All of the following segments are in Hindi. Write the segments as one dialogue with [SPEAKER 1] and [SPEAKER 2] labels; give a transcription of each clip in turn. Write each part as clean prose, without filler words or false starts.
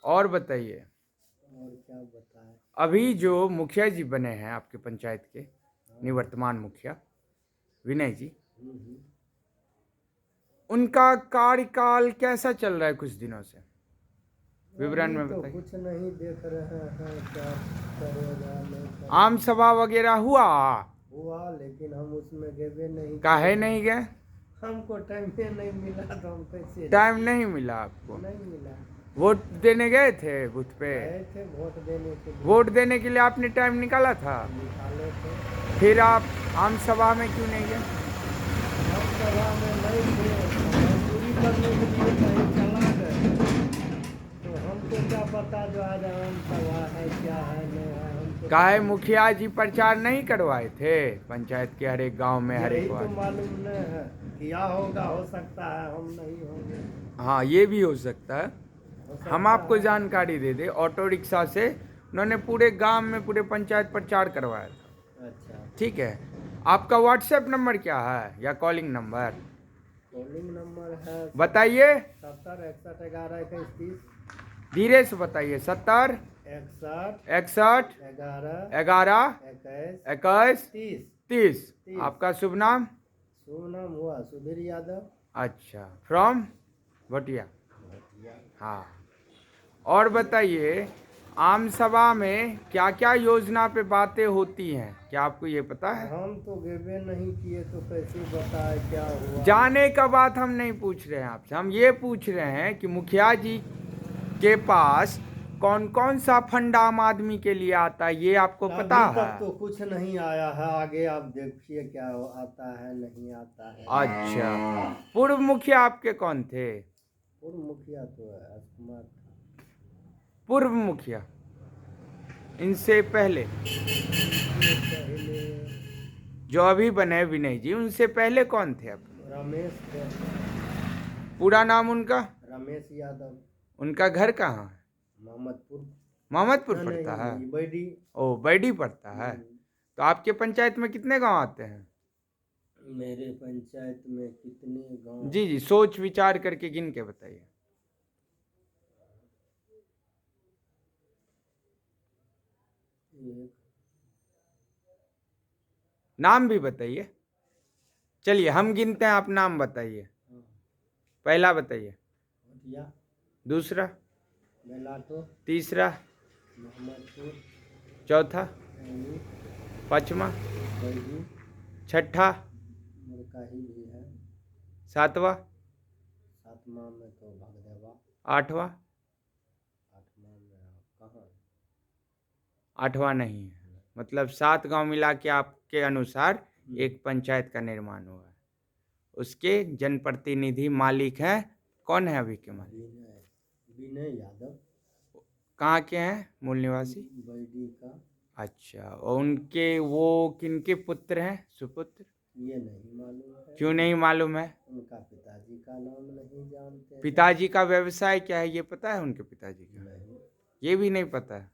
[SPEAKER 1] और बताइए,
[SPEAKER 2] और क्या बताएं।
[SPEAKER 1] अभी जो मुखिया जी बने हैं आपके पंचायत के, निवर्तमान मुखिया विनय जी,
[SPEAKER 2] हम्म।
[SPEAKER 1] उनका कार्यकाल कैसा चल रहा है कुछ दिनों से? विवरण
[SPEAKER 2] अभी
[SPEAKER 1] में
[SPEAKER 2] तो
[SPEAKER 1] बताइए।
[SPEAKER 2] कुछ नहीं देख रहे हैं, क्या करेगा नहीं
[SPEAKER 1] आम
[SPEAKER 2] करेगा।
[SPEAKER 1] सभा वगैरह हुआ?
[SPEAKER 2] हुआ, लेकिन हम उसमें गए नहीं
[SPEAKER 1] काहे
[SPEAKER 2] किए।
[SPEAKER 1] नहीं गए?
[SPEAKER 2] हमको टाइम ही नहीं मिला तो हम कैसे
[SPEAKER 1] टाइम नहीं मिला आपको?
[SPEAKER 2] नहीं मिला।
[SPEAKER 1] वोट देने गए थे बूथ पे?
[SPEAKER 2] गए थे वोट देने के लिए।
[SPEAKER 1] वोट देने के लिए आपने टाइम निकाला था?
[SPEAKER 2] निकाले थे।
[SPEAKER 1] फिर आप आम सभा में क्यों नहीं गए?
[SPEAKER 2] हम सभा में नहीं थे, मजदूरी करने के लिए कहीं चला गए। तो हमको क्या पता जो आज आम सभा है क्या है नहीं है, हमको
[SPEAKER 1] काहे मुखिया जी प्रचार नहीं करवाए थे पंचायत के हर एक गांव में, हर
[SPEAKER 2] यही
[SPEAKER 1] एक
[SPEAKER 2] तो
[SPEAKER 1] वार्ड?
[SPEAKER 2] मालूम नहीं है। किया होगा, हो सकता है हम नहीं होंगे।
[SPEAKER 1] हाँ, ये भी हो सकता है।
[SPEAKER 2] हो
[SPEAKER 1] हम
[SPEAKER 2] सकता
[SPEAKER 1] आपको
[SPEAKER 2] है।
[SPEAKER 1] जानकारी दे दे, ऑटो रिक्शा से उन्होंने पूरे गांव में, पूरे पंचायत प्रचार करवाया था।
[SPEAKER 2] अच्छा।
[SPEAKER 1] ठीक है। आपका व्हाट्सएप नंबर क्या है या कॉलिंग नंबर
[SPEAKER 2] कॉलिंग नंबर है
[SPEAKER 1] बताइए?
[SPEAKER 2] 70 61 11 21 30।
[SPEAKER 1] धीरे से बताइए। 70
[SPEAKER 2] 61
[SPEAKER 1] 61
[SPEAKER 2] 11
[SPEAKER 1] 11
[SPEAKER 2] 21
[SPEAKER 1] 21
[SPEAKER 2] 30।
[SPEAKER 1] 30।
[SPEAKER 2] 30।
[SPEAKER 1] आपका शुभ नाम?
[SPEAKER 2] शुभ नाम हुआ सुधीर यादव।
[SPEAKER 1] अच्छा, फ्रॉम भटिया। हाँ, और बताइए, आम सभा में क्या क्या योजना पे बातें होती हैं, क्या आपको ये पता है?
[SPEAKER 2] हम तो गेबे नहीं किए तो कैसे बताए क्या हुआ।
[SPEAKER 1] जाने का बात हम नहीं पूछ रहे हैं आपसे, हम ये पूछ रहे हैं कि मुखिया जी के पास कौन कौन सा फंड आम आदमी के लिए आता है, ये आपको पता
[SPEAKER 2] अभी
[SPEAKER 1] है?
[SPEAKER 2] तक तो कुछ नहीं आया है, आगे आप देखिए क्या आता है नहीं आता है।
[SPEAKER 1] अच्छा, पूर्व मुखिया आपके कौन थे?
[SPEAKER 2] पूर्व मुखिया तो है राजकुमार था।
[SPEAKER 1] पूर्व मुखिया इनसे पहले
[SPEAKER 2] इससे पहले
[SPEAKER 1] जो अभी बने विनय जी, उनसे पहले कौन थे आप?
[SPEAKER 2] रमेश थे।
[SPEAKER 1] पूरा नाम उनका?
[SPEAKER 2] रमेश यादव।
[SPEAKER 1] उनका घर कहाँ है?
[SPEAKER 2] मोहम्मदपुर।
[SPEAKER 1] मोहम्मदपुर
[SPEAKER 2] नहीं
[SPEAKER 1] पड़ता है?
[SPEAKER 2] नहीं, बैडी।
[SPEAKER 1] ओ, बैडी पड़ता है। तो आपके पंचायत में कितने गांव आते हैं?
[SPEAKER 2] मेरे पंचायत में कितने गांव?
[SPEAKER 1] जी जी, सोच विचार करके गिन के बताइए।
[SPEAKER 2] एक।
[SPEAKER 1] नाम भी बताइए। चलिए हम गिनते हैं, आप नाम बताइए। पहला बताइए।
[SPEAKER 2] भटिया।
[SPEAKER 1] दूसरा।
[SPEAKER 2] बेलाटो।
[SPEAKER 1] तीसरा।
[SPEAKER 2] मोहम्मदपुर।
[SPEAKER 1] चौथा।
[SPEAKER 2] खैनी।
[SPEAKER 1] पांचवा।
[SPEAKER 2] बैडी।
[SPEAKER 1] छठा।
[SPEAKER 2] मुरकाही भी है।
[SPEAKER 1] सातवां।
[SPEAKER 2] सातवां में तो भगदेवा।
[SPEAKER 1] आठवां।
[SPEAKER 2] आठवां में कहाँ?
[SPEAKER 1] आठवां नहीं है, मतलब 7 गांव मिला के आपके अनुसार एक पंचायत का निर्माण हुआ है। उसके जनप्रतिनिधि मालिक हैं, कौन है अभी के मालिक?
[SPEAKER 2] विनय। विनय यादव।
[SPEAKER 1] कहाँ के हैं मूल निवासी?
[SPEAKER 2] बैडी का।
[SPEAKER 1] अच्छा, और उनके वो किनके पुत्र हैं, सुपुत्र?
[SPEAKER 2] ये नहीं मालूम है।
[SPEAKER 1] क्यों नहीं मालूम है?
[SPEAKER 2] उनका पिताजी का नाम नहीं जानते हैं।
[SPEAKER 1] पिताजी का व्यवसाय क्या है ये पता है उनके पिताजी का?
[SPEAKER 2] नहीं।
[SPEAKER 1] ये भी नहीं पता है?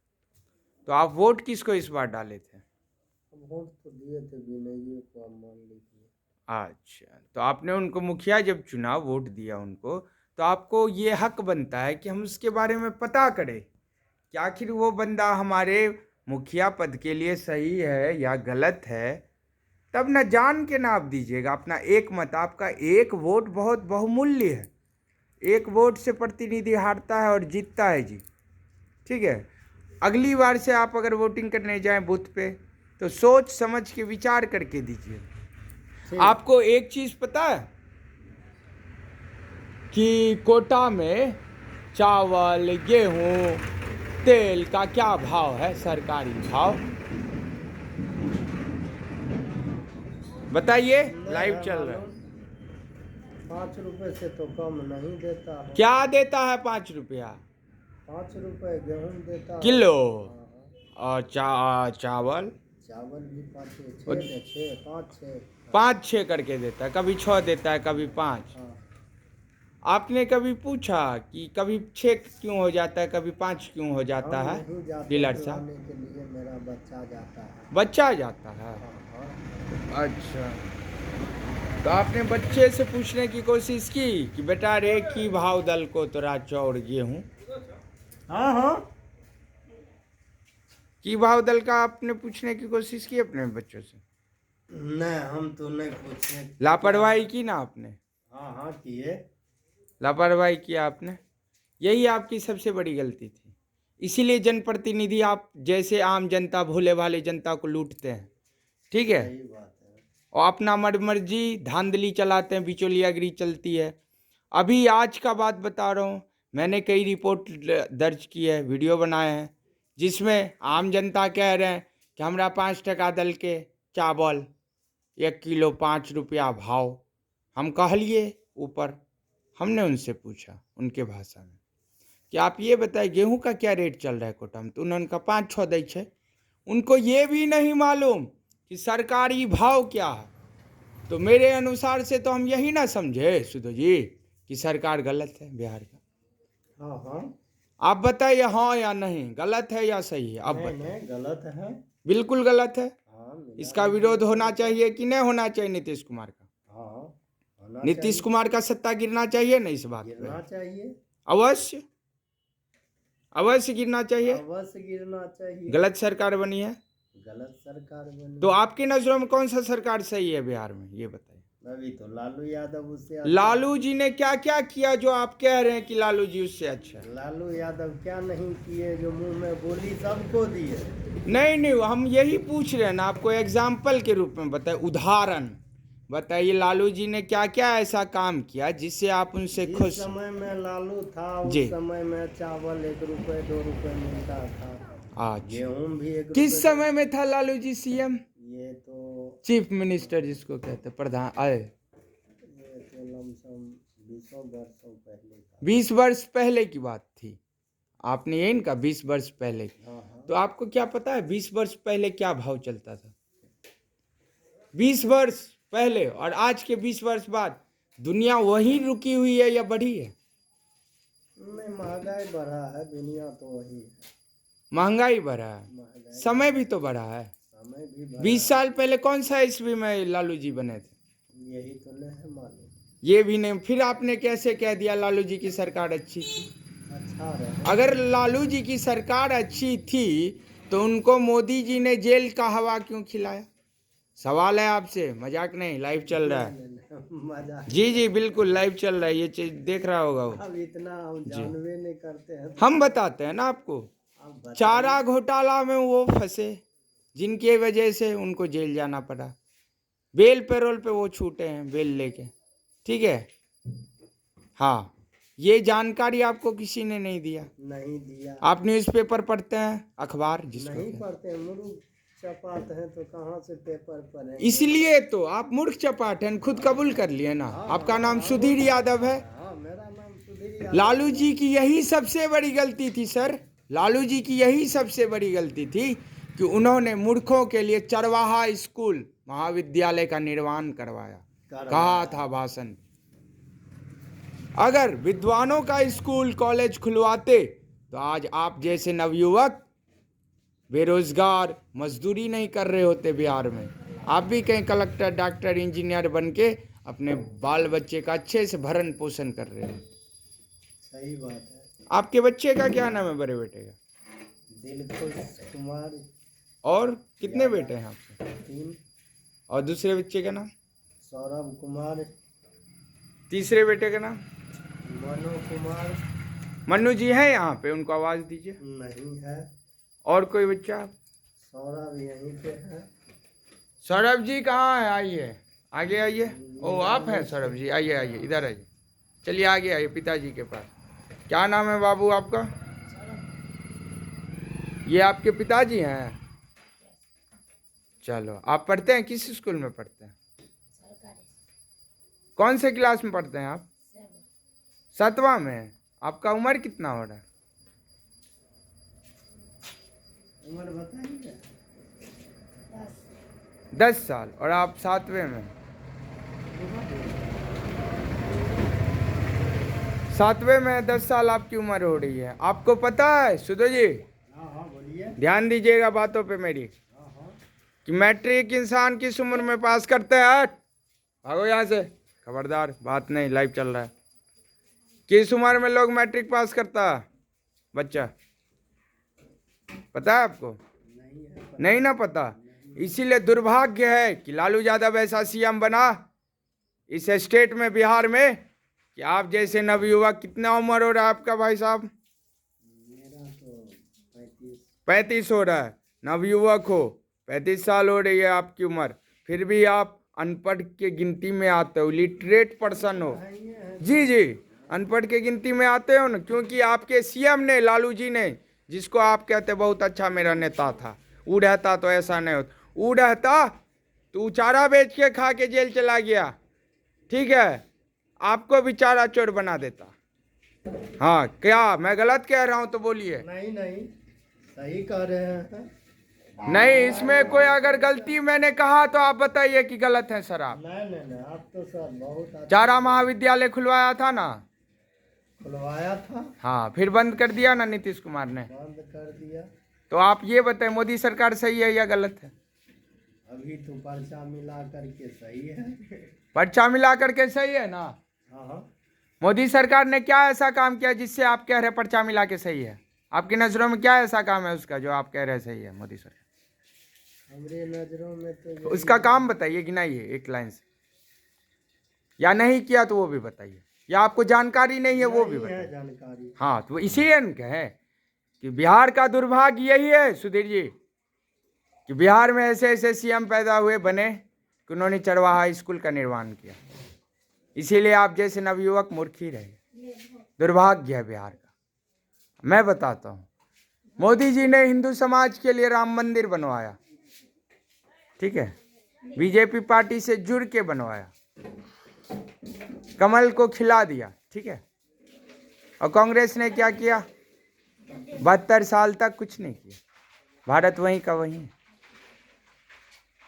[SPEAKER 1] तो आप वोट किसको इस बार डाले थे?
[SPEAKER 2] हम वोट तो दिए थे विनय को, अब मान लीजिए।
[SPEAKER 1] अच्छा, तो आपने उनको मुखिया जब चुना, वोट दिया उनको, तो आपको ये हक बनता है कि हम उसके बारे में पता करें कि आखिर वो बंदा हमारे मुखिया पद के लिए सही है या गलत है। तब ना जान के ना आप दीजिएगा अपना एक मत। आपका एक वोट बहुत बहुमूल्य है। एक वोट से प्रतिनिधि हारता है और जीतता है जी। ठीक है, अगली बार से आप अगर वोटिंग करने जाएं बूथ पे, तो सोच समझ के विचार करके दीजिए। आपको एक चीज पता है कि कोटा में चावल, गेहूं, तेल का क्या भाव है, सरकारी भाव? बताइए, लाइव चल रहा है।
[SPEAKER 2] 5 रुपए से तो कम नहीं देता है।
[SPEAKER 1] क्या देता है 5 रुपया?
[SPEAKER 2] 5 रुपए गेहूं देता है।
[SPEAKER 1] किलो?
[SPEAKER 2] हाँ।
[SPEAKER 1] और चावल?
[SPEAKER 2] चावल भी 5 6 5 6
[SPEAKER 1] 5 6 करके देता है, कभी 6 देता है, कभी 5।
[SPEAKER 2] हाँ।
[SPEAKER 1] आपने कभी पूछा कि कभी 6 क्यों हो जाता है, कभी 5 क्यों हो जाता
[SPEAKER 2] हम
[SPEAKER 1] है?
[SPEAKER 2] नहीं जाते
[SPEAKER 1] डीलर साहब,
[SPEAKER 2] लाने के लिए, मेरा बच्चा जाता है।
[SPEAKER 1] बच्चा जाता है?
[SPEAKER 2] हाँ, हाँ।
[SPEAKER 1] अच्छा, तो आपने बच्चे से पूछने की कोशिश की कि बेटा रे की भाव दल को तोरा चौड़ गेहूँ?
[SPEAKER 2] हाँ हाँ।
[SPEAKER 1] की भाव दल का आपने पूछने की कोशिश की अपने बच्चों से?
[SPEAKER 2] नहीं, हम तो नहीं पूछे।
[SPEAKER 1] लापरवाही की ना आपने?
[SPEAKER 2] हाँ हाँ किए।
[SPEAKER 1] लापरवाही किया आपने, यही आपकी सबसे बड़ी गलती थी। इसीलिए जनप्रतिनिधि आप जैसे आम जनता, भोले भाले जनता को लूटते हैं, ठीक है,
[SPEAKER 2] सही बात है।
[SPEAKER 1] और अपना मर्जी धांधली चलाते हैं, बिचौलियागिरी चलती है। अभी आज का बात बता रहा हूँ, मैंने कई रिपोर्ट दर्ज की है, वीडियो बनाए हैं, जिसमें आम जनता कह रहे हैं कि हमरा 5 टका दल के चावल 1 किलो 5 रुपया भाव। हम कहलिए ऊपर, हमने उनसे पूछा उनके भाषा में कि आप ये बताएं गेहूं का क्या रेट चल रहा है कोटा में, तो उन्होंने कहा 5-6 दै छे। उनको ये भी नहीं मालूम कि सरकारी भाव क्या है। तो मेरे अनुसार से तो हम यही ना समझे सुधो जी कि सरकार गलत है बिहार का।
[SPEAKER 2] हाँ हाँ।
[SPEAKER 1] आप बताइए हाँ या नहीं, गलत है या सही है? अब
[SPEAKER 2] नहीं
[SPEAKER 1] बताइए।
[SPEAKER 2] नहीं, गलत है।
[SPEAKER 1] बिल्कुल गलत है।
[SPEAKER 2] हाँ
[SPEAKER 1] इसका विरोध होना चाहिए कि नहीं होना चाहिए नीतीश कुमार का?
[SPEAKER 2] हाँ होना
[SPEAKER 1] नीतीश
[SPEAKER 2] चाहिए।
[SPEAKER 1] कुमार का सत्ता गिरना चाहिए ना इस बात
[SPEAKER 2] गिरना
[SPEAKER 1] पे?
[SPEAKER 2] चाहिए।
[SPEAKER 1] अवश्य, अवश्य गिरना चाहिए।
[SPEAKER 2] अवश्य गिरना चाहिए।
[SPEAKER 1] गलत सरकार बनी है।
[SPEAKER 2] गलत सरकार बनी।
[SPEAKER 1] तो आपकी नजरों में कौन सा सरकार सही है बिहार में, ये बताइए।
[SPEAKER 2] अभी तो लालू यादव उससे अच्छा।
[SPEAKER 1] लालू जी ने क्या क्या किया जो आप कह रहे हैं कि लालू जी उससे अच्छा है?
[SPEAKER 2] लालू यादव क्या नहीं किए, जो मुंह में बोली सबको दिए।
[SPEAKER 1] नहीं नहीं, हम यही पूछ रहे हैं ना, आपको एग्जाम्पल के रूप में बताइए, उदाहरण बताइए, लालू जी ने क्या क्या ऐसा काम किया जिससे आप उनसे
[SPEAKER 2] जिस
[SPEAKER 1] खुश?
[SPEAKER 2] समय में लालू था उस
[SPEAKER 1] जी।
[SPEAKER 2] समय में चावल 1 रुपए 2 रुपए मिलता था।
[SPEAKER 1] अच्छा,
[SPEAKER 2] गेहूं भी 1
[SPEAKER 1] किस
[SPEAKER 2] रुपए।
[SPEAKER 1] समय में था लालू जी सीएम?
[SPEAKER 2] ये तो
[SPEAKER 1] चीफ मिनिस्टर जिसको कहते हैं, प्रधान आए।
[SPEAKER 2] ये तो लमसम 20 वर्षों पहले था।
[SPEAKER 1] 20 वर्ष पहले की बात थी, आपने यही इनका 20 वर्ष पहले की।
[SPEAKER 2] हाँ हाँ।
[SPEAKER 1] तो आपको क्या पता है 20 वर्ष पहले क्या भाव चलता था? 20 वर्ष पहले और आज के 20 वर्ष बाद दुनिया वही रुकी हुई है या बढ़ी है?
[SPEAKER 2] नहीं, महंगाई बढ़ा है, दुनिया तो वही है।
[SPEAKER 1] महंगाई बढ़ा है,
[SPEAKER 2] महंगाई,
[SPEAKER 1] समय भी तो बढ़ा है।
[SPEAKER 2] समय भी बढ़ा
[SPEAKER 1] 20 साल पहले कौन सा ईस्वी में लालू जी बने थे?
[SPEAKER 2] है। यही तो नहीं है मालूम।
[SPEAKER 1] ये भी नहीं, फिर आपने कैसे कह दिया लालू जी की सरकार अच्छी थी?
[SPEAKER 2] अच्छा रहे।
[SPEAKER 1] अगर लालू जी की सरकार अच्छी थी तो उनको मोदी जी ने जेल का हवा क्यों खिलाया? सवाल है आपसे, मजाक नहीं, लाइव चल रहा है।
[SPEAKER 2] मजा।
[SPEAKER 1] जी जी बिल्कुल लाइव चल रहा है, ये चीज देख रहा होगा वो।
[SPEAKER 2] अब इतना हम जानवे नहीं करते हैं तो
[SPEAKER 1] हम बताते हैं ना आपको।
[SPEAKER 2] अब बताइए।
[SPEAKER 1] चारा घोटाला में वो फंसे, जिनके वजह से उनको जेल जाना पड़ा। बेल पैरोल पे वो छूटे हैं, बेल लेके, ठीक है। हाँ, ये जानकारी आपको किसी ने नहीं दिया।
[SPEAKER 2] नहीं दिया।
[SPEAKER 1] आप न्यूज़पेपर पढ़ते हैं, अखबार जिसको
[SPEAKER 2] नहीं
[SPEAKER 1] कहते हैं।
[SPEAKER 2] पढ़ते हैं, मुर्ख चपाते हैं तो कहाँ से पेपर पढ़ेंगे।
[SPEAKER 1] इसलिए तो आप मूर्ख चपाट हैं, खुद कबूल कर लिए ना। आपका नाम सुधीर यादव है।
[SPEAKER 2] हाँ, मेरा नाम सुधीर यादव।
[SPEAKER 1] लालू जी की यही सबसे बड़ी गलती थी सर, लालू जी की यही सबसे बड़ी गलती थी कि उन्होंने मूर्खों के लिए चरवाहा स्कूल महाविद्यालय का निर्माण करवाया, कहा था भाषण। अगर विद्वानों का स्कूल कॉलेज खुलवाते तो आज आप जैसे नवयुवक बेरोजगार मजदूरी नहीं कर रहे होते बिहार में। आप भी कहीं कलेक्टर, डॉक्टर, इंजीनियर बन के अपने बाल बच्चे का अच्छे से भरण पोषण कर रहे हो।
[SPEAKER 2] सही बात है।
[SPEAKER 1] आपके बच्चे का क्या नाम है, बड़े बेटे का?
[SPEAKER 2] दिलखुश कुमार।
[SPEAKER 1] और कितने बेटे हैं आपके?
[SPEAKER 2] 3।
[SPEAKER 1] और दूसरे बच्चे का नाम?
[SPEAKER 2] सौरभ कुमार।
[SPEAKER 1] तीसरे बेटे का नाम?
[SPEAKER 2] मनु कुमार।
[SPEAKER 1] मन्नू जी है यहाँ पे, उनको आवाज दीजिए।
[SPEAKER 2] नहीं है।
[SPEAKER 1] और कोई बच्चा?
[SPEAKER 2] सौरभ यहीं पे है।
[SPEAKER 1] सौरभ जी कहाँ है? आइए, आगे आइए। ओ आप हैं सौरभ जी, आइए आइए, इधर आइए। चलिए आगे आइए पिताजी के पास। क्या नाम है बाबू आपका? ये आपके पिताजी हैं? चलो, आप पढ़ते हैं किस स्कूल में पढ़ते हैं? कौन से क्लास में पढ़ते हैं आप? 7वां में। आपका उम्र कितना हो रहा है?
[SPEAKER 2] उम्र बताइए।
[SPEAKER 1] 10 साल। और आप 7वें में? 7वें में 10 साल आपकी उम्र हो रही है। आपको पता है सुधो जी,
[SPEAKER 2] हाँ हाँ बोलिए।
[SPEAKER 1] ध्यान दीजिएगा बातों पे मेरी,
[SPEAKER 2] हाँ हाँ।
[SPEAKER 1] कि मैट्रिक इंसान किस उम्र में पास करते हैं? भागो यहाँ से, खबरदार, बात नहीं, लाइव चल रहा है। किस उम्र में लोग मैट्रिक पास करता है? बच्चा? पता है आपको?
[SPEAKER 2] नहीं है
[SPEAKER 1] नहीं ना पता। इसीलिए दुर्भाग्य है कि लालू यादव ऐसा सीएम बना इस स्टेट में, बिहार में, कि आप जैसे नवयुवक, कितना उम्र हो रहा है आपका भाई साहब?
[SPEAKER 2] मेरा तो 35।
[SPEAKER 1] 35 हो रहा है। नवयुवक हो, 35 साल हो रही है आपकी उम्र, फिर भी आप अनपढ़ के गिनती में आते हो, लिटरेट पर्सन हो। जी जी, अनपढ़ के गिनती में आते हो ना, क्योंकि आपके सीएम ने, लालू जी ने, जिसको आप कहते बहुत अच्छा मेरा नेता था, वो रहता तो ऐसा नहीं होता। वो रहता तो चारा बेच के खा के जेल चला गया, ठीक है, आपको भी चारा चोर बना देता। हाँ, क्या मैं गलत कह रहा हूं तो बोलिए।
[SPEAKER 2] नहीं नहीं, सही कह रहे हैं।
[SPEAKER 1] नहीं, इसमें कोई अगर गलती मैंने कहा तो आप बताइए कि गलत है सर आप।
[SPEAKER 2] नहीं नहीं नहीं, आप तो सर बहुत अच्छा
[SPEAKER 1] चारा महाविद्यालय खुलवाया था ना?
[SPEAKER 2] खुलवाया था,
[SPEAKER 1] हाँ, फिर बंद कर दिया ना नीतीश कुमार ने।
[SPEAKER 2] बंद कर दिया।
[SPEAKER 1] तो आप ये बताएं, मोदी सरकार सही है या गलत है?
[SPEAKER 2] अभी तो पर्चा मिला करके सही है।
[SPEAKER 1] पर्चा मिला करके सही है ना?
[SPEAKER 2] हाँ,
[SPEAKER 1] मोदी सरकार ने क्या ऐसा काम किया जिससे आप कह रहे पर्चा मिला के सही है? आपकी नजरों में क्या ऐसा काम है उसका जो आप कह रहे सही है मोदी सरकार?
[SPEAKER 2] हमारे नजरों में तो
[SPEAKER 1] तो उसका काम बताइए, गिनाइए एक लाइन से, या नहीं किया तो वो भी बताइए, या आपको जानकारी नहीं है वो भी
[SPEAKER 2] नहीं है
[SPEAKER 1] बताइए।
[SPEAKER 2] जानकारी।
[SPEAKER 1] हाँ, तो इसीलिए न कहे कि बिहार का दुर्भाग्य यही है सुधीर जी, कि बिहार में ऐसे ऐसे सीएम पैदा हुए, बने, कि उन्होंने चरवाहा स्कूल का निर्माण किया। इसीलिए आप जैसे नवयुवक मूर्ख ही रहे। दुर्भाग्य है बिहार का। मैं बताता हूँ, मोदी जी ने हिंदू समाज के लिए राम मंदिर बनवाया, ठीक है, बीजेपी पार्टी से जुड़ के बनवाया, कमल को खिला दिया, ठीक है, और कांग्रेस ने क्या किया? 72 साल तक कुछ नहीं किया। भारत वहीं का वहीं है,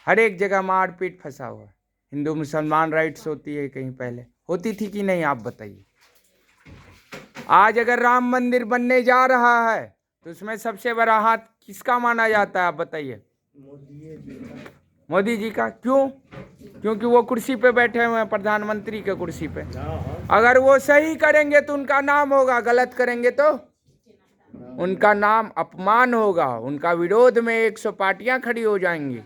[SPEAKER 1] हर एक जगह मारपीट फंसा हुआ है। हिंदू मुसलमान राइट्स होती है, कहीं पहले होती थी कि नहीं, आप बताइए। आज अगर राम मंदिर बनने जा रहा है तो उसमें सबसे बड़ा हाथ किसका माना जाता है, आप बताइए? मोदी जी का। क्यों? क्योंकि वो कुर्सी पे बैठे हुए हैं, प्रधानमंत्री के कुर्सी पे। अगर वो सही करेंगे तो उनका नाम होगा, गलत करेंगे तो उनका नाम अपमान होगा, उनका विरोध में 100 पार्टियां खड़ी हो जाएंगी।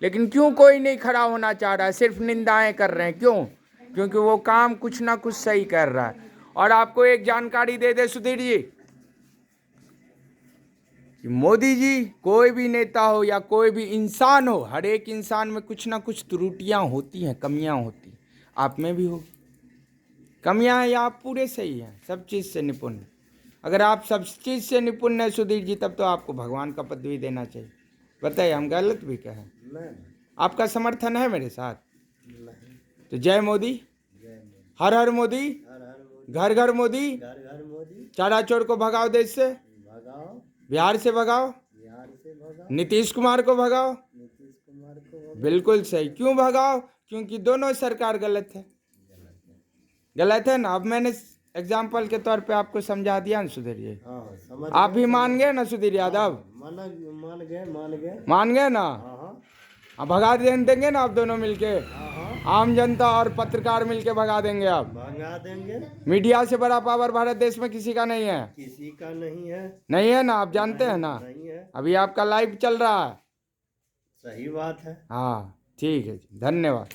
[SPEAKER 1] लेकिन क्यों कोई नहीं खड़ा होना चाह रहा है, सिर्फ निंदाएं कर रहे हैं? क्यों? क्योंकि वो काम कुछ ना कुछ सही कर रहा है। और आपको एक जानकारी दे दे सुधीर जी, कि मोदी जी, कोई भी नेता हो या कोई भी इंसान हो, हर एक इंसान में कुछ ना कुछ त्रुटियां होती हैं, कमियां होती, आप में भी होगी। कमियां हैं या आप पूरे सही हैं, सब चीज़ से निपुण हैं? अगर आप सब चीज़ से निपुण हैं सुधीर जी, तब तो आपको भगवान का पदवी देना चाहिए। बताइए, हम गलत भी कहें? आपका समर्थन है मेरे साथ? तो जय मोदी, हर हर मोदी, घर घर मोदी,
[SPEAKER 2] घर घर मोदी,
[SPEAKER 1] चारा चोर को भगाओ देश से,
[SPEAKER 2] भगाओ,
[SPEAKER 1] बिहार से भगाओ,
[SPEAKER 2] बिहार से भगाओ,
[SPEAKER 1] नीतीश कुमार को भगाओ।
[SPEAKER 2] नीतीश कुमार को भगाओ।
[SPEAKER 1] बिल्कुल सही। क्यों भगाओ? क्योंकि दोनों सरकार गलत है। गलत है ना? अब मैंने एग्जाम्पल के तौर पे आपको समझा दिया ना सुधीर जी,
[SPEAKER 2] हाँ, समझ
[SPEAKER 1] आप भी मान गए ना सुधीर यादव?
[SPEAKER 2] मान गए, मान गए।
[SPEAKER 1] मान गए ना?
[SPEAKER 2] हाँ हाँ
[SPEAKER 1] अब भगा देंगे ना आप दोनों मिलके?
[SPEAKER 2] हाँ हाँ,
[SPEAKER 1] आम जनता और पत्रकार मिलके भगा देंगे आप?
[SPEAKER 2] भगा देंगे।
[SPEAKER 1] मीडिया से बड़ा पावर भारत देश में किसी का नहीं है।
[SPEAKER 2] किसी का नहीं है।
[SPEAKER 1] नहीं है ना? आप जानते हैं ना?
[SPEAKER 2] नहीं है।
[SPEAKER 1] अभी आपका लाइव चल रहा है।
[SPEAKER 2] सही बात है।
[SPEAKER 1] हाँ, ठीक है जी, धन्यवाद।